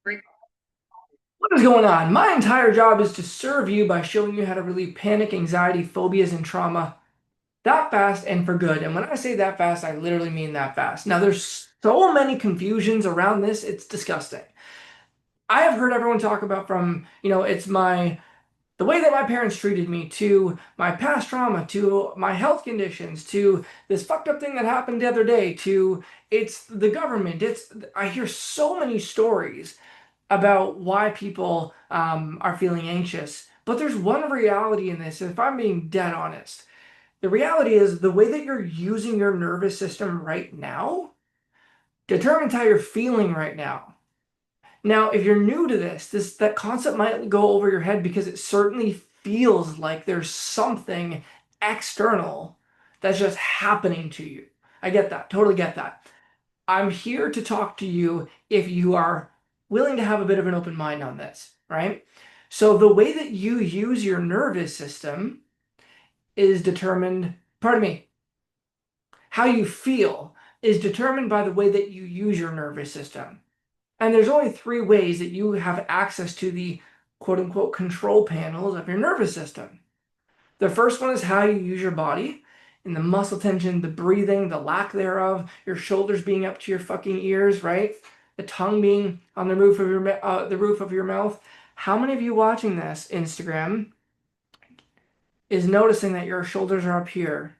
What is going on? My entire job is to serve you by showing you how to relieve panic, anxiety, phobias, and trauma that fast and for good. And when I say that fast, I literally mean that fast. Now, there's so many confusions around this, it's disgusting. I have heard everyone talk about from, it's the way that my parents treated me, to my past trauma, to my health conditions, to this fucked up thing that happened the other day, to it's the government. I hear so many stories about why people are feeling anxious. But there's one reality in this, and if I'm being dead honest, the reality is the way that you're using your nervous system right now determines how you're feeling right now. Now, if you're new to this that concept might go over your head because it certainly feels like there's something external that's just happening to you. I get that, totally get that. I'm here to talk to you if you are willing to have a bit of an open mind on this, right? So the way that you use your nervous system is determined, pardon me, how you feel is determined by the way that you use your nervous system. And there's only three ways that you have access to the quote unquote control panels of your nervous system. The first one is how you use your body, and the muscle tension, the breathing, the lack thereof, your shoulders being up to your fucking ears, right? The tongue being on the roof of your mouth. How many of you watching this Instagram is noticing that your shoulders are up here?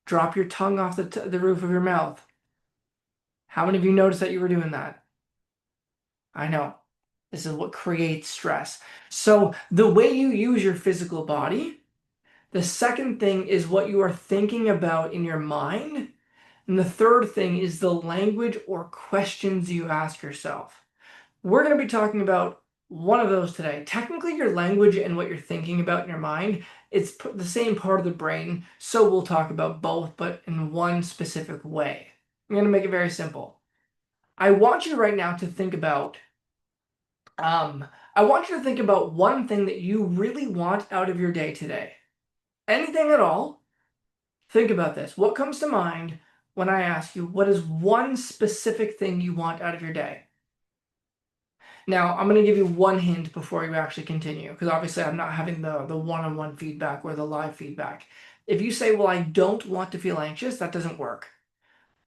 Drop your tongue off the roof of your mouth. How many of you noticed that you were doing that? I know. This is what creates stress. So the way you use your physical body. The second thing is what you are thinking about in your mind. And the third thing is the language or questions you ask yourself. We're going to be talking about one of those today. Technically, your language and what you're thinking about in your mind, it's the same part of the brain. So we'll talk about both, but in one specific way. I'm going to make it very simple. I want you right now to think about, I want you to think about one thing that you really want out of your day today. Anything at all. Think about this. What comes to mind when I ask you, what is one specific thing you want out of your day? Now, I'm going to give you one hint before you actually continue, because obviously I'm not having the one-on-one feedback or the live feedback. If you say, well, I don't want to feel anxious, that doesn't work.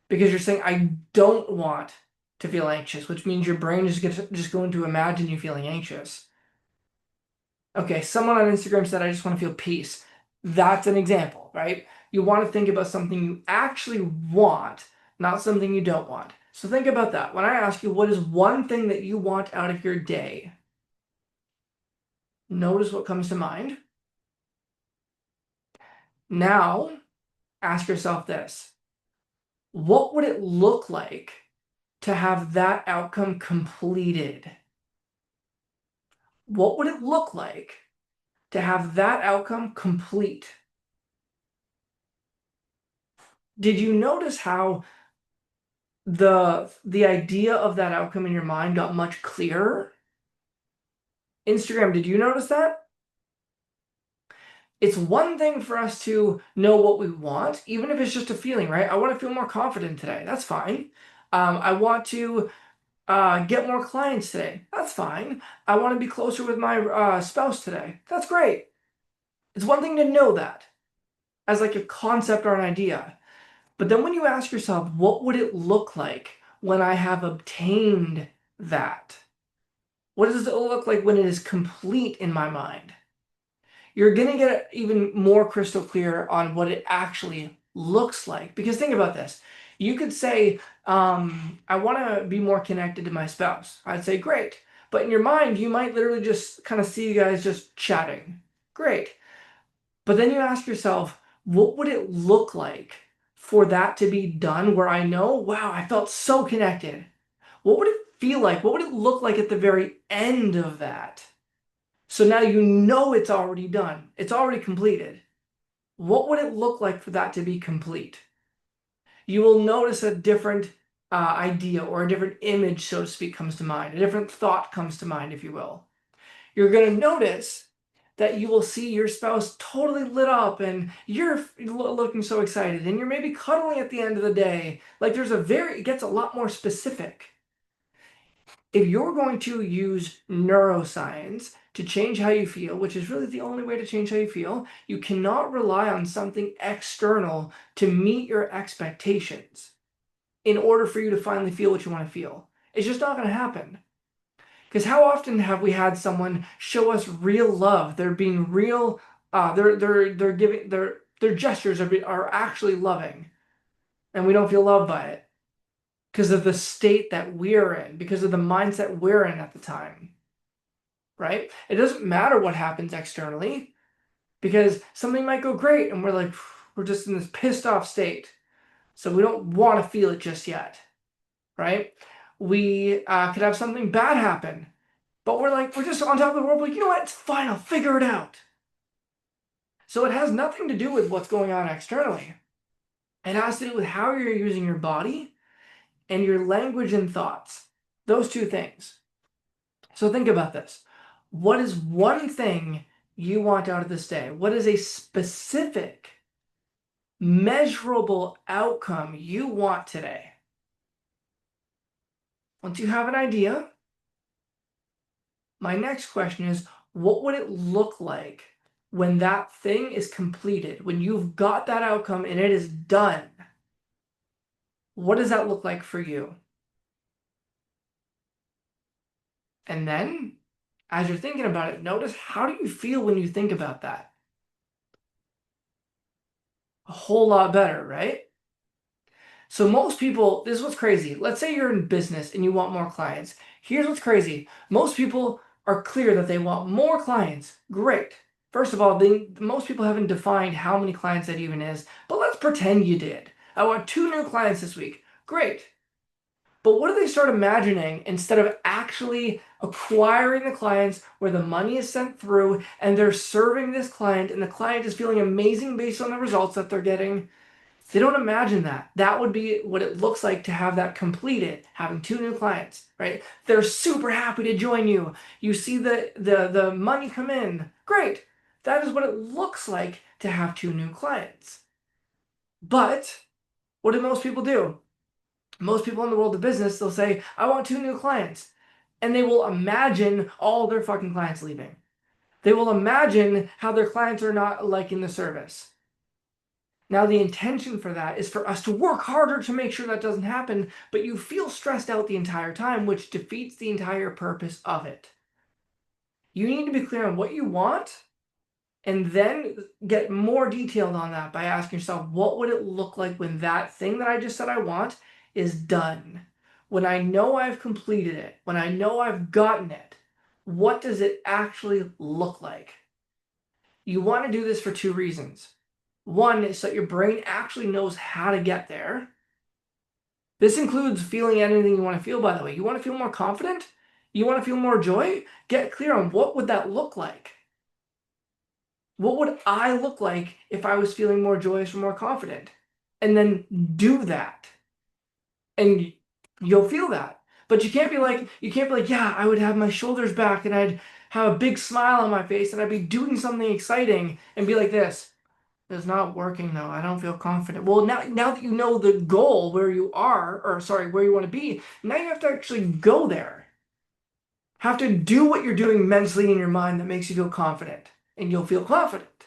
Because you're saying, I don't want to feel anxious, which means your brain is just going to imagine you feeling anxious. Okay, someone on Instagram said, I just want to feel peace. That's an example, right? You want to think about something you actually want, not something you don't want. So think about that. When I ask you, what is one thing that you want out of your day? Notice what comes to mind. Now, ask yourself this. What would it look like to have that outcome completed? What would it look like to have that outcome complete? Did you notice how the idea of that outcome in your mind got much clearer? Instagram, did you notice that? It's one thing for us to know what we want, even if it's just a feeling, right? I want to feel more confident today. That's fine. I want to get more clients today. That's fine. I want to be closer with my spouse today. That's great. It's one thing to know that as like a concept or an idea. But then when you ask yourself, what would it look like when I have obtained that? What does it look like when it is complete in my mind? You're going to get even more crystal clear on what it actually looks like. Because think about this. You could say, I want to be more connected to my spouse. I'd say, great. But in your mind, you might literally just kind of see you guys just chatting. Great. But then you ask yourself, what would it look like for that to be done where I know, wow, I felt so connected? What would it feel like? What would it look like at the very end of that? So now you know it's already done. It's already completed. What would it look like for that to be complete? You will notice a different idea or a different image, so to speak, comes to mind. A different thought comes to mind, if you will. You're going to notice that you will see your spouse totally lit up and you're looking so excited and you're maybe cuddling at the end of the day. Like it gets a lot more specific. If you're going to use neuroscience to change how you feel, which is really the only way to change how you feel, you cannot rely on something external to meet your expectations in order for you to finally feel what you want to feel. It's just not going to happen. Because how often have we had someone show us real love? They're being real. They're giving their gestures are actually loving, and we don't feel loved by it because of the state that we're in, because of the mindset we're in at the time, right? It doesn't matter what happens externally because something might go great and we're like, we're just in this pissed off state. So we don't want to feel it just yet, right? We could have something bad happen, but we're just on top of the world. Like, you know what? It's fine. I'll figure it out. So it has nothing to do with what's going on externally. It has to do with how you're using your body and your language and thoughts. Those two things. So think about this. What is one thing you want out of this day? What is a specific, measurable outcome you want today? Once you have an idea, my next question is, what would it look like when that thing is completed? When you've got that outcome and it is done, what does that look like for you? And then, as you're thinking about it, notice, how do you feel when you think about that? A whole lot better, right? So most people, this is what's crazy. Let's say you're in business and you want more clients. Here's what's crazy. Most people are clear that they want more clients. Great. First of all, most people haven't defined how many clients that even is, but let's pretend you did. I want 2 new clients this week. Great. But what do they start imagining instead of actually acquiring the clients where the money is sent through and they're serving this client and the client is feeling amazing based on the results that they're getting? They don't imagine that. That would be what it looks like to have that completed, having 2 new clients, right? They're super happy to join you. You see the money come in. Great. That is what it looks like to have 2 new clients. But what do most people do? Most people in the world of business, they'll say, I want 2 new clients. And they will imagine all their fucking clients leaving. They will imagine how their clients are not liking the service. Now, the intention for that is for us to work harder to make sure that doesn't happen, but you feel stressed out the entire time, which defeats the entire purpose of it. You need to be clear on what you want and then get more detailed on that by asking yourself, what would it look like when that thing that I just said I want is done? When I know I've completed it, when I know I've gotten it, what does it actually look like? You want to do this for 2 reasons. One is so that your brain actually knows how to get there. This includes feeling anything you want to feel, by the way. You want to feel more confident? You want to feel more joy? Get clear on what would that look like. What would I look like if I was feeling more joyous or more confident? And then do that. And you'll feel that. But you can't be like, yeah, I would have my shoulders back and I'd have a big smile on my face and I'd be doing something exciting and be like this. It's not working though. I don't feel confident. Well, now that you know the goal where you are, or sorry, where you want to be, now you have to actually go there. Have to do what you're doing mentally in your mind that makes you feel confident, and you'll feel confident.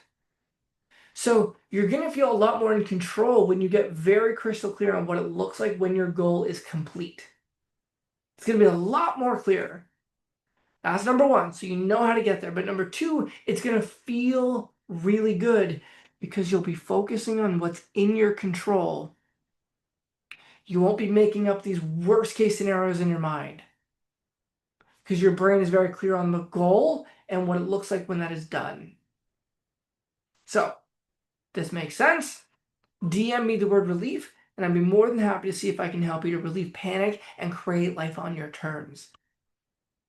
So you're going to feel a lot more in control when you get very crystal clear on what it looks like when your goal is complete. It's going to be a lot more clear. That's number 1, so you know how to get there. But number 2, it's going to feel really good because you'll be focusing on what's in your control. You won't be making up these worst case scenarios in your mind because your brain is very clear on the goal and what it looks like when that is done. So, this makes sense? DM me the word relief, and I'd be more than happy to see if I can help you to relieve panic and create life on your terms.